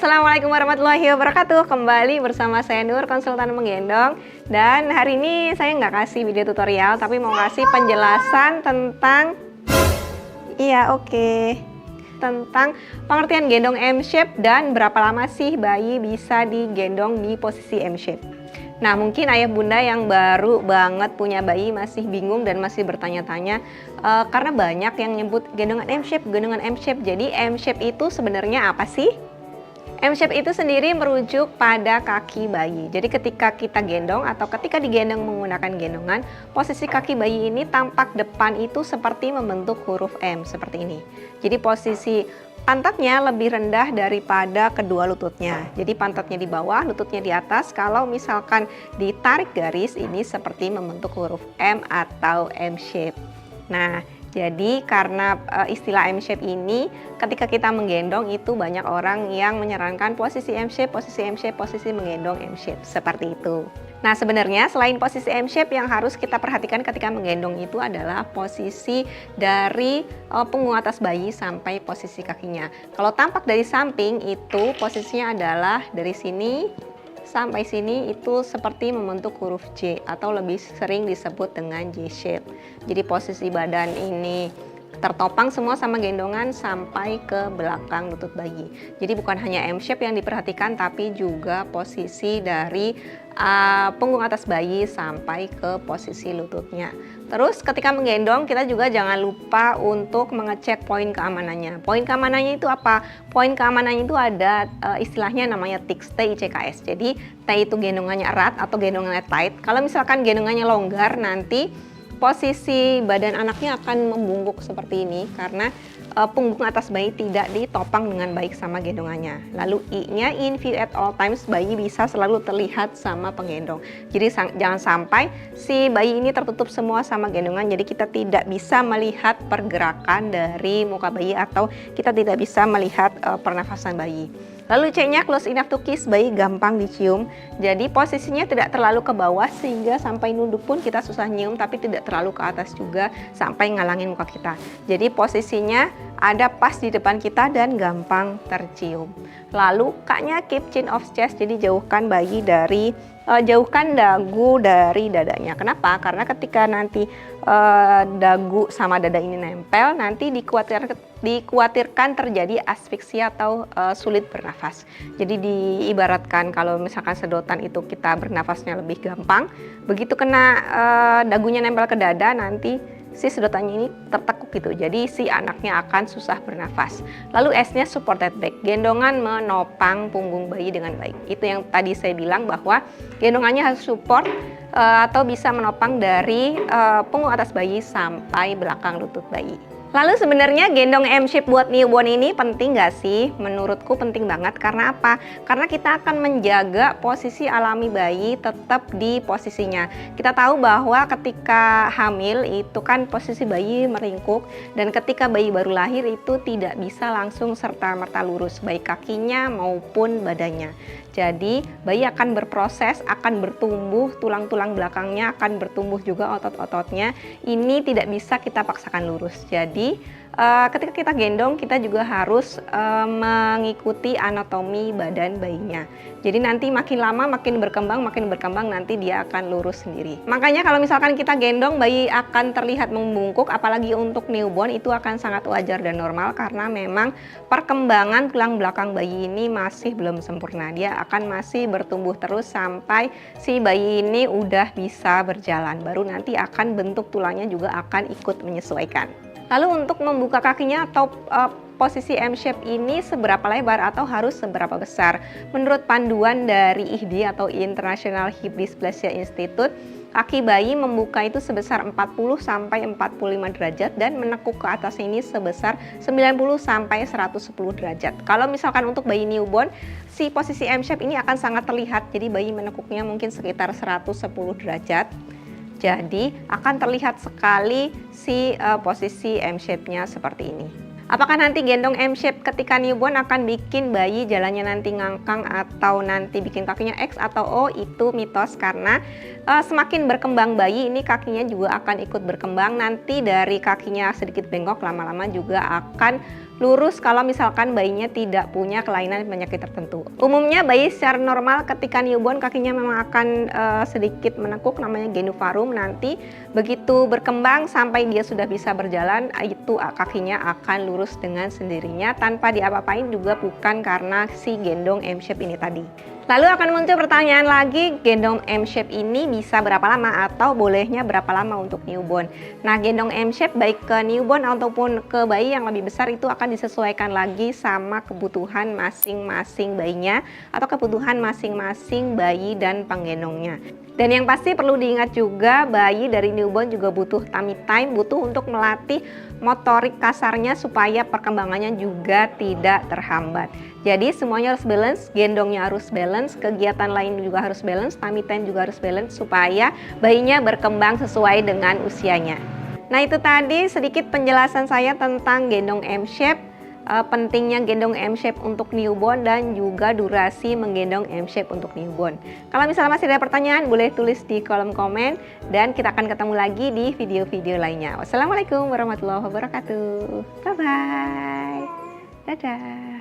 Assalamualaikum warahmatullahi wabarakatuh. Kembali bersama saya Nur, konsultan menggendong. Dan hari ini saya nggak kasih video tutorial, tapi mau kasih penjelasan tentang tentang pengertian gendong M-shape dan berapa lama sih bayi bisa digendong di posisi M-shape. Nah, mungkin ayah bunda yang baru banget punya bayi masih bingung dan masih bertanya-tanya karena banyak yang nyebut gendongan M-shape, gendongan M-shape. Jadi M-shape itu sebenarnya apa sih? M-shape itu sendiri merujuk pada kaki bayi. Jadi ketika kita gendong atau ketika digendong menggunakan gendongan, posisi kaki bayi ini tampak depan itu seperti membentuk huruf M seperti ini. Jadi posisi pantatnya lebih rendah daripada kedua lututnya. Jadi pantatnya di bawah, lututnya di atas. Kalau misalkan ditarik garis ini seperti membentuk huruf M atau M-shape. Nah, jadi karena istilah M-shape ini ketika kita menggendong itu banyak orang yang menyarankan posisi M-shape, posisi menggendong M-shape seperti itu. Nah, sebenarnya selain posisi M-shape yang harus kita perhatikan ketika menggendong itu adalah posisi dari punggung atas bayi sampai posisi kakinya. Kalau tampak dari samping itu posisinya adalah dari sini sampai sini itu seperti membentuk huruf J atau lebih sering disebut dengan J-shape. Jadi posisi badan ini tertopang semua sama gendongan sampai ke belakang lutut bayi. Jadi bukan hanya M-shape yang diperhatikan, tapi juga posisi dari punggung atas bayi sampai ke posisi lututnya. Terus ketika menggendong kita juga jangan lupa untuk mengecek poin keamanannya. Poin keamanannya itu apa? Poin keamanannya itu ada istilahnya namanya TICS, TICKS. Jadi T itu gendongannya erat atau gendongannya tight. Kalau misalkan gendongannya longgar, nanti posisi badan anaknya akan membungkuk seperti ini karena punggung atas bayi tidak ditopang dengan baik sama gendongannya. Lalu I-nya, in view at all times, bayi bisa selalu terlihat sama penggendong. Jadi jangan sampai si bayi ini tertutup semua sama gendongan, jadi kita tidak bisa melihat pergerakan dari muka bayi atau kita tidak bisa melihat pernafasan bayi. Lalu C-nya close enough to kiss, bayi gampang dicium. Jadi posisinya tidak terlalu ke bawah sehingga sampai nunduk pun kita susah nyium, tapi tidak terlalu ke atas juga sampai ngalangin muka kita. Jadi posisinya ada pas di depan kita dan gampang tercium. Lalu K-nya keep chin off chest, jadi jauhkan bayi dari jauhkan dagu dari dadanya. Kenapa? Karena ketika nanti dagu sama dada ini nempel, nanti dikhawatirkan terjadi asfiksia atau sulit bernafas. Jadi diibaratkan kalau misalkan sedotan itu kita bernafasnya lebih gampang, begitu kena dagunya nempel ke dada nanti si sedotannya ini tertekuk gitu, jadi si anaknya akan susah bernafas. Lalu S-nya supported back, gendongan menopang punggung bayi dengan baik. Itu yang tadi saya bilang bahwa gendongannya harus support atau bisa menopang dari punggung atas bayi sampai belakang lutut bayi. Lalu sebenarnya gendong M-shape buat newborn ini penting nggak sih? Menurutku penting banget. Karena apa? Karena kita akan menjaga posisi alami bayi tetap di posisinya. Kita tahu bahwa ketika hamil itu kan posisi bayi meringkuk, dan ketika bayi baru lahir itu tidak bisa langsung serta-merta lurus, baik kakinya maupun badannya. Jadi bayi akan berproses, akan bertumbuh, tulang-tulang belakangnya akan bertumbuh juga, otot-ototnya. Ini tidak bisa kita paksakan lurus. Jadi ketika kita gendong kita juga harus mengikuti anatomi badan bayinya. Jadi nanti makin lama makin berkembang nanti dia akan lurus sendiri. Makanya kalau misalkan kita gendong bayi akan terlihat membungkuk, apalagi untuk newborn itu akan sangat wajar dan normal karena memang perkembangan tulang belakang bayi ini masih belum sempurna. Dia akan masih bertumbuh terus sampai si bayi ini udah bisa berjalan. Baru nanti akan bentuk tulangnya juga akan ikut menyesuaikan. Lalu untuk membuka kakinya atau posisi M-shape ini seberapa lebar atau harus seberapa besar? Menurut panduan dari IHDI atau International Hip Dysplasia Institute, kaki bayi membuka itu sebesar 40 sampai 45 derajat dan menekuk ke atas ini sebesar 90 sampai 110 derajat. Kalau misalkan untuk bayi newborn, si posisi M-shape ini akan sangat terlihat. Jadi bayi menekuknya mungkin sekitar 110 derajat. Jadi akan terlihat sekali si posisi M-shape-nya seperti ini. Apakah nanti gendong M-shape ketika newborn akan bikin bayi jalannya nanti ngangkang atau nanti bikin kakinya X atau O? Itu mitos, karena semakin berkembang bayi ini kakinya juga akan ikut berkembang. Nanti dari kakinya sedikit bengkok lama-lama juga akan lurus kalau misalkan bayinya tidak punya kelainan penyakit tertentu. Umumnya bayi secara normal ketika newborn kakinya memang akan sedikit menekuk, namanya genivarum. Nanti begitu berkembang sampai dia sudah bisa berjalan, itu kakinya akan lurus dengan sendirinya tanpa diapa-apain, juga bukan karena si gendong M-shape ini tadi. Lalu akan muncul pertanyaan lagi, gendong M-shape ini bisa berapa lama atau bolehnya berapa lama untuk newborn? Nah, gendong M-shape baik ke newborn ataupun ke bayi yang lebih besar itu akan disesuaikan lagi sama kebutuhan masing-masing bayinya atau kebutuhan masing-masing bayi dan penggendongnya. Dan yang pasti perlu diingat juga, bayi dari newborn juga butuh tummy time, butuh untuk melatih motorik kasarnya supaya perkembangannya juga tidak terhambat. Jadi semuanya harus balance, gendongnya harus balance, kegiatan lain juga harus balance, tummy time juga harus balance supaya bayinya berkembang sesuai dengan usianya. Nah, itu tadi sedikit penjelasan saya tentang gendong M-shape, pentingnya gendong M-shape untuk newborn dan juga durasi menggendong M-shape untuk newborn. Kalau misalnya masih ada pertanyaan, boleh tulis di kolom komen dan kita akan ketemu lagi di video-video lainnya. Wassalamualaikum warahmatullahi wabarakatuh. Bye-bye. Dadah.